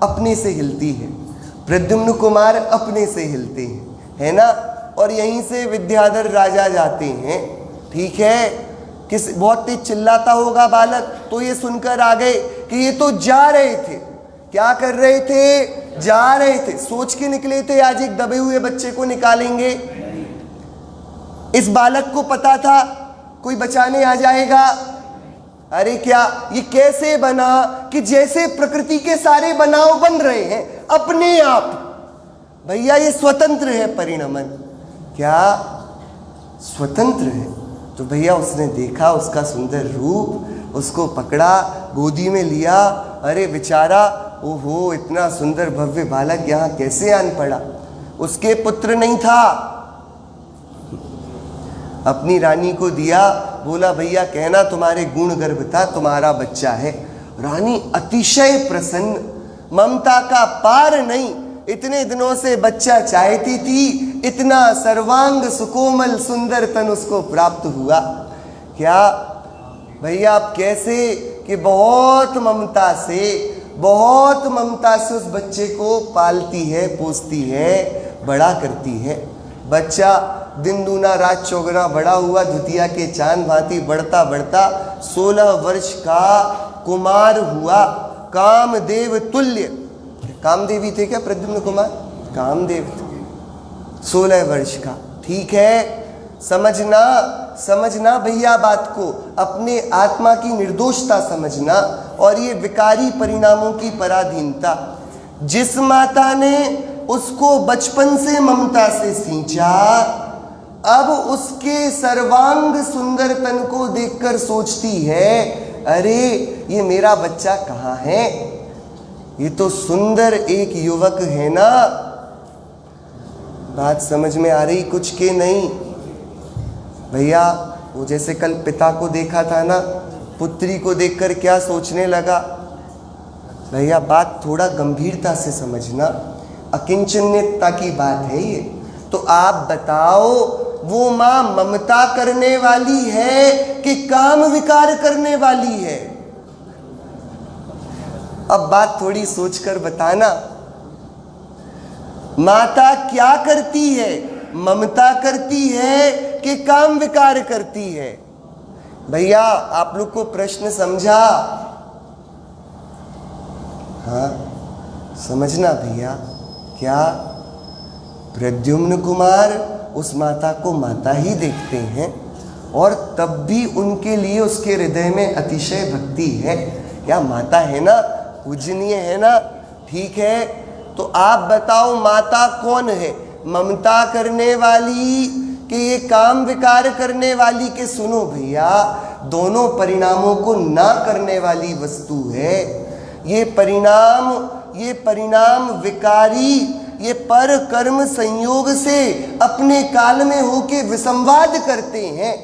अपने से हिलती है, प्रद्युम्न कुमार अपने से हिलते हैं, है ना? और यहीं से विद्याधर राजा जाते हैं, ठीक है? किस बहुत तेज चिल्लाता होगा बालक, तो ये सुनकर आ गए कि ये तो जा रहे थे। क्या कर रहे थे? जा रहे थे। सोच के निकले थे आज एक दबे हुए बच्चे को निकालेंगे। इस बालक को पता था कोई बचाने आ जाएगा। अरे क्या ये कैसे बना कि जैसे प्रकृति के सारे बनाव बन रहे हैं अपने आप। भैया ये स्वतंत्र है परिणमन। क्या स्वतंत्र है? तो भैया उसने देखा उसका सुंदर रूप, उसको पकड़ा, गोदी में लिया। अरे बेचारा, ओहो इतना सुंदर भव्य बालक यहाँ कैसे आन पड़ा? उसके पुत्र नहीं था, अपनी रानी को दिया। बोला भैया कहना तुम्हारे गुण गर्भ था, तुम्हारा बच्चा है। रानी अतिशय प्रसन्न, ममता का पार नहीं। इतने दिनों से बच्चा चाहती थी, इतना सर्वांग सुकोमल सुंदर तन उसको प्राप्त हुआ। क्या भैया आप कैसे कि बहुत ममता से उस बच्चे को पालती है, पोसती है, बड़ा करती है। बच्चा दिन दूना रात चौगुना बड़ा हुआ, द्वितीया के चांद भांति बढ़ता बढ़ता 16 वर्ष का कुमार हुआ, कामदेव तुल्य। कामदेवी थे क्या प्रद्युम्न कुमार? कामदेव थे, 16 वर्ष का। ठीक है, समझना भैया बात को, अपने आत्मा की निर्दोषता समझना और ये विकारी परिणामों की पराधीनता। जिस माता ने उसको बचपन से ममता से सींचा, अब उसके सर्वांग सुंदर तन को देखकर सोचती है, अरे ये मेरा बच्चा कहाँ है? ये तो सुंदर एक युवक है ना। बात समझ में आ रही कुछ के नहीं? भैया वो जैसे कल पिता को देखा था ना, पुत्री को देखकर क्या सोचने लगा? भैया बात थोड़ा गंभीरता से समझना। अकिंचन्यता की बात है ये। तो आप बताओ, वो मां ममता करने वाली है कि काम विकार करने वाली है? अब बात थोड़ी सोचकर बताना। माता क्या करती है? ममता करती है कि काम विकार करती है? भैया आप लोग को प्रश्न समझा? हाँ समझना भैया। क्या प्रद्युम्न कुमार उस माता को माता ही देखते हैं और तब भी उनके लिए उसके हृदय में अतिशय भक्ति है? क्या माता है ना, पूजनीय है ना, ठीक है। तो आप बताओ माता कौन है? ममता करने वाली कि ये काम विकार करने वाली? के सुनो भैया, दोनों परिणामों को ना करने वाली वस्तु है। ये परिणाम विकारी, ये पर कर्म संयोग से अपने काल में होके विसंवाद करते हैं।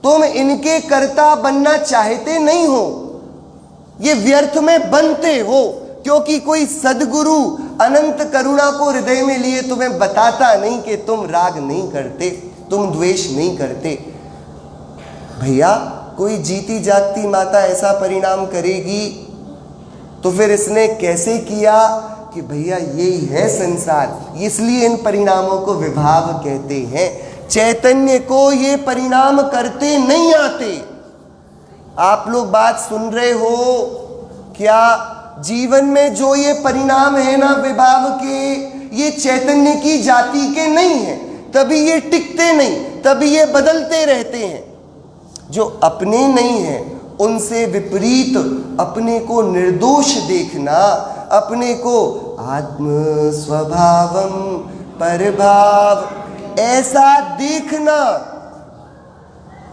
तुम इनके कर्ता बनना चाहते नहीं हो, ये व्यर्थ में बनते हो, क्योंकि कोई सदगुरु अनंत करुणा को हृदय में लिए तुम्हें बताता नहीं कि तुम राग नहीं करते, तुम द्वेष नहीं करते। भैया कोई जीती जागती माता ऐसा परिणाम करेगी तो फिर इसने कैसे किया? कि भैया यही है संसार, इसलिए इन परिणामों को विभाव कहते हैं। चैतन्य को ये परिणाम करते नहीं आते। आप लोग बात सुन रहे हो क्या? जीवन में जो ये परिणाम है ना विभाव के, ये चैतन्य की जाति के नहीं है, तभी ये टिकते नहीं, तभी ये बदलते रहते हैं। जो अपने नहीं है उनसे विपरीत अपने को निर्दोष देखना, अपने को आत्म स्वभावम परभाव ऐसा देखना,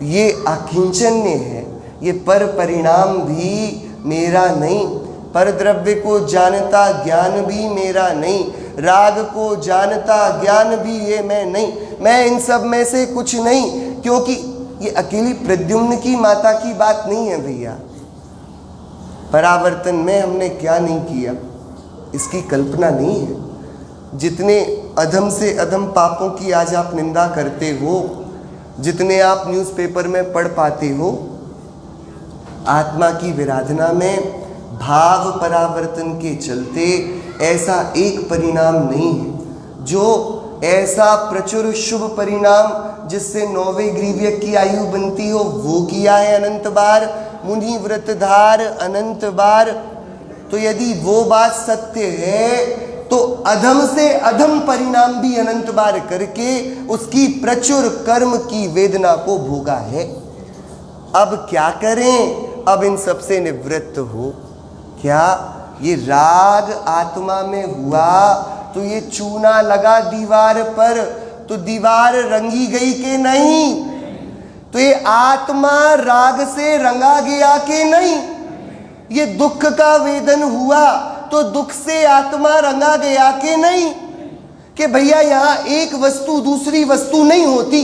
ये अकिंचन्य है। ये पर परिणाम भी मेरा नहीं, पर द्रव्य को जानता ज्ञान भी मेरा नहीं, राग को जानता ज्ञान भी ये मैं नहीं, मैं इन सब में से कुछ नहीं। क्योंकि ये अकेली प्रद्युम्न की माता की बात नहीं है भैया। परावर्तन में हमने क्या नहीं किया, इसकी कल्पना नहीं है। जितने अधम से अधम पापों की आज आप निंदा करते हो, जितने आप न्यूज़पेपर में पढ़ पाते हो, आत्मा की विराधना में भाव परावर्तन के चलते ऐसा एक परिणाम नहीं है। जो ऐसा प्रचुर शुभ परिणाम जिससे 9वें ग्रीव्य की आयु बनती हो वो किया है अनंत बार, मुनि व्रतधार अनंत बार। तो यदि वो बात सत्य है तो अधम से अधम परिणाम भी अनंत बार करके उसकी प्रचुर कर्म की वेदना को भोगा है। अब क्या करें? अब इन सबसे निवृत्त हो। क्या ये राग आत्मा में हुआ तो ये चूना लगा दीवार पर तो दीवार रंगी गई कि नहीं? तो ये आत्मा राग से रंगा गया कि नहीं? ये दुख का वेदन हुआ तो दुख से आत्मा रंगा गया कि नहीं? कि भैया यहाँ एक वस्तु दूसरी वस्तु नहीं होती,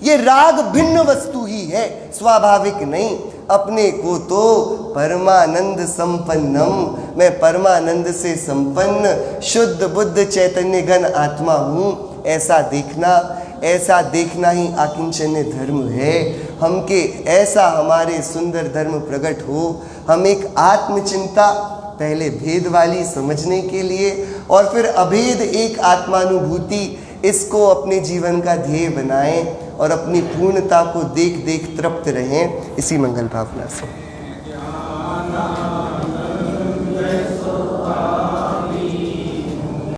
ये राग भिन्न वस्तु ही है, स्वाभाविक नहीं। अपने को तो परमानंद संपन्नम, मैं परमानंद से संपन्न शुद्ध बुद्ध चैतन्य घन आत्मा हूँ, ऐसा देखना ही आकिंचन्य धर्म है। हमके ऐसा हमारे सुंदर धर्म प्रकट हो। हम एक आत्मचिंता पहले भेद वाली समझने के लिए और फिर अभेद एक आत्मानुभूति, इसको अपने जीवन का ध्येय बनाएं और अपनी पूर्णता को देख देख तृप्त रहें। इसी मंगल भावना से।